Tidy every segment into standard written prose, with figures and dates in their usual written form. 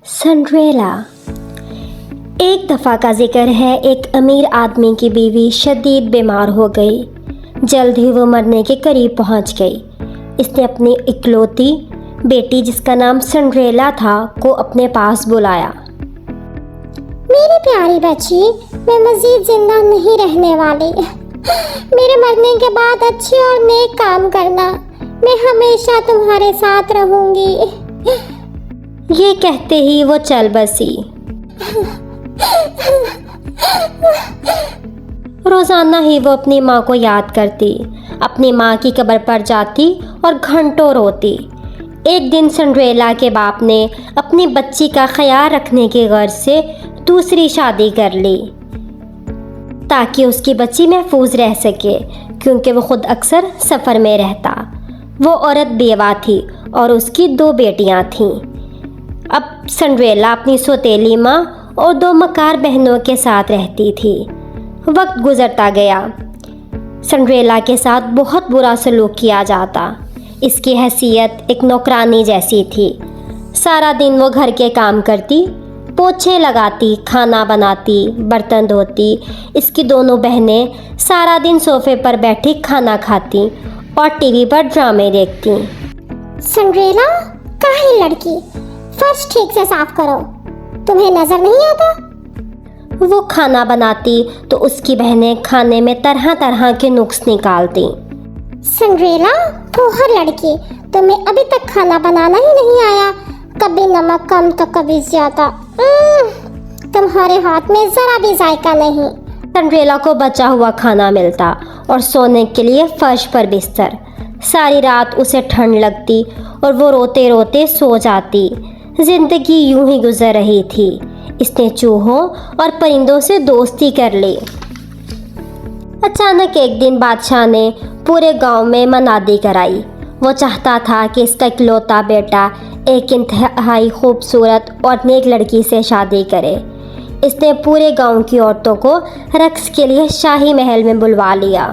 Cinderella. ایک دفعہ کا ذکر ہے، ایک امیر آدمی کی بیوی شدید بیمار ہو گئی۔ جلد ہی وہ مرنے کے قریب پہنچ گئی۔ اس نے اپنی اکلوتی بیٹی جس کا نام سنڈریلا تھا کو اپنے پاس بلایا۔ میری پیاری بچی، میں مزید زندہ نہیں رہنے والی۔ میرے مرنے کے بعد اچھے اور نیک کام کرنا، میں ہمیشہ تمہارے ساتھ رہوں گی۔ یہ کہتے ہی وہ چل بسی۔ روزانہ ہی وہ اپنی ماں کو یاد کرتی، اپنی ماں کی قبر پر جاتی اور گھنٹوں روتی۔ ایک دن سنڈریلا کے باپ نے اپنی بچی کا خیال رکھنے کی غرض سے دوسری شادی کر لی تاکہ اس کی بچی محفوظ رہ سکے، کیونکہ وہ خود اکثر سفر میں رہتا۔ وہ عورت بیوہ تھی اور اس کی 2 بیٹیاں تھیں۔ اب سنڈریلا اپنی سوتیلی ماں اور 2 مکار بہنوں کے ساتھ رہتی تھی۔ وقت گزرتا گیا۔ سنڈریلا کے ساتھ بہت برا سلوک کیا جاتا۔ اس کی حیثیت ایک نوکرانی جیسی تھی۔ سارا دن وہ گھر کے کام کرتی، پوچھے لگاتی، کھانا بناتی، برتن دھوتی۔ اس کی دونوں بہنیں سارا دن صوفے پر بیٹھی کھانا کھاتی اور ٹی وی پر ڈرامے دیکھتی۔ سنڈریلا، کاہے لڑکی، فرش ٹھیک سے صاف کرو، تمہیں نظر نہیں آتا؟ وہ کھانا بناتی تو اس کی بہنیں کھانے میں طرح طرح کے نقص نکالتی۔ سنڈریلا، پوہر لڑکی، تمہیں ابھی تک کھانا بنانا ہی نہیں آیا، کبھی نمک کم تو کبھی زیادہ، تمہارے ہاتھ میں ذرا بھی ذائقہ نہیں۔ سنڈریلا کو بچا ہوا کھانا ملتا اور سونے کے لیے فرش پر بستر۔ ساری رات اسے ٹھنڈ لگتی اور وہ روتے روتے سو جاتی۔ زندگی یوں ہی گزر رہی تھی۔ اس نے چوہوں اور پرندوں سے دوستی کر لی۔ اچانک ایک دن بادشاہ نے پورے گاؤں میں منادی کرائی۔ وہ چاہتا تھا کہ اس کا اکلوتا بیٹا ایک انتہائی خوبصورت اور نیک لڑکی سے شادی کرے۔ اس نے پورے گاؤں کی عورتوں کو رقص کے لیے شاہی محل میں بلوا لیا۔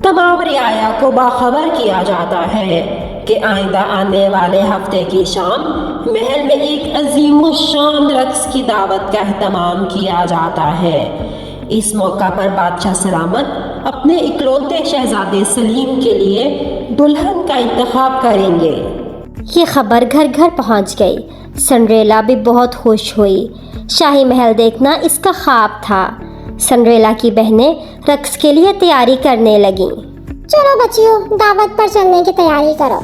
تمام رعایا کو باخبر کیا جاتا ہے کہ آئندہ آنے والے ہفتے کی شام محل میں ایک عظیم الشان رقص کی دعوت کا اہتمام کیا جاتا ہے۔ اس موقع پر بادشاہ سلامت اپنے اکلوتے شہزادے سلیم کے لیے دلہن کا انتخاب کریں گے۔ یہ خبر گھر گھر پہنچ گئی۔ سنڈریلا بھی بہت خوش ہوئی۔ شاہی محل دیکھنا اس کا خواب تھا۔ سنڈریلا کی بہنیں رقص کے لیے تیاری کرنے لگیں۔ چلو بچیوں، دعوت پر چلنے کی تیاری کرو۔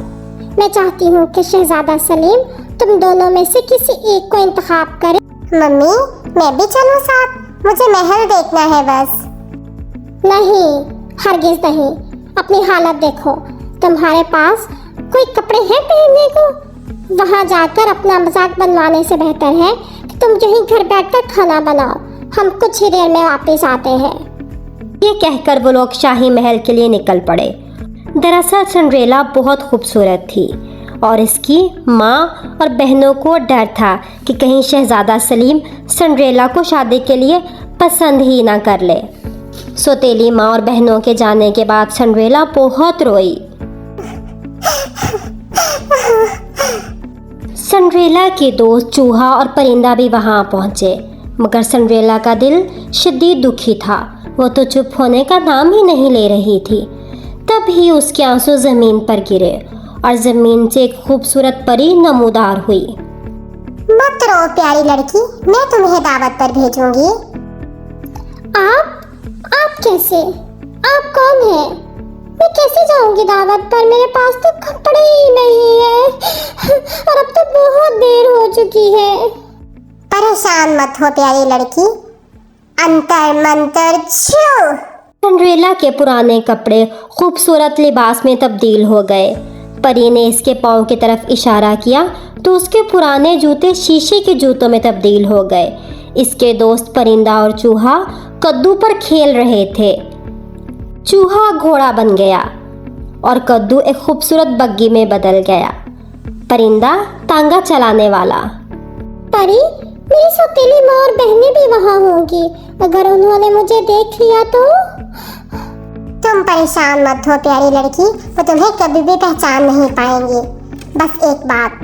میں چاہتی ہوں کہ شہزادہ سلیم تم دونوں میں سے کسی ایک کو انتخاب کرے۔ ممی، میں بھی چلوں ساتھ، مجھے محل دیکھنا ہے بس۔ نہیں، ہرگز نہیں، اپنی حالت دیکھو، تمہارے پاس کوئی کپڑے ہیں پہننے کو؟ وہاں جا کر اپنا مذاق بنوانے سے بہتر ہے کہ تم یہیں گھر بیٹھ کر کھانا بناؤ، ہم کچھ ہی دیر میں واپس آتے ہیں۔ یہ کہہ کر وہ لوگ شاہی محل کے لیے نکل پڑے۔ دراصل سنڈریلا بہت خوبصورت تھی اور اس کی ماں اور بہنوں کو ڈر تھا کہ کہیں شہزادہ سلیم سنڈریلا کو شادی کے لیے پسند ہی نہ کر لے۔ سوتیلی ماں اور بہنوں کے جانے کے بعد سنڈریلا بہت روئی۔ سنڈریلا کے دوست چوہا اور پرندہ بھی وہاں پہنچے، مگر سنڈریلا کا دل شدید دکھی تھا۔ وہ تو چپ ہونے کا نام ہی نہیں لے رہی تھی۔ تب ہی اس کے آنسو زمین پر گرے اور زمین سے ایک خوبصورت پری نمودار ہوئی۔ مت رو پیاری لڑکی، میں تمہیں دعوت پر بھیجوں گی۔ آپ کیسے؟ آپ کون ہیں؟ میں کیسے جاؤں گی دعوت پر؟ میرے پاس تو کپڑے ہی نہیں ہیں اور اب تو بہت دیر ہو چکی ہے۔ پریشان مت ہو پیاری لڑکی، انتر منتر چھو۔ سنڈریلا کے پرانے کپڑے خوبصورت لباس میں تبدیل ہو گئے۔ پری نے اس کے پاؤں کی طرف اشارہ کیا تو اس کے پرانے جوتے شیشے کے جوتوں میں تبدیل ہو گئے۔ اس کے دوست پرندہ اور چوہا کدو پر کھیل رہے تھے۔ چوہا گھوڑا بن گیا اور کدو ایک خوبصورت بگی میں بدل گیا۔ پرندہ تانگا چلانے والا۔ پری، میری سوتیلی ماں اور بہنیں بھی وہاں ہوں گی، اگر انہوں نے مجھے دیکھ لیا تو؟ تم پریشان مت ہو پیاری لڑکی، وہ تمہیں کبھی بھی پہچان نہیں پائیں گی۔ بس ایک بات،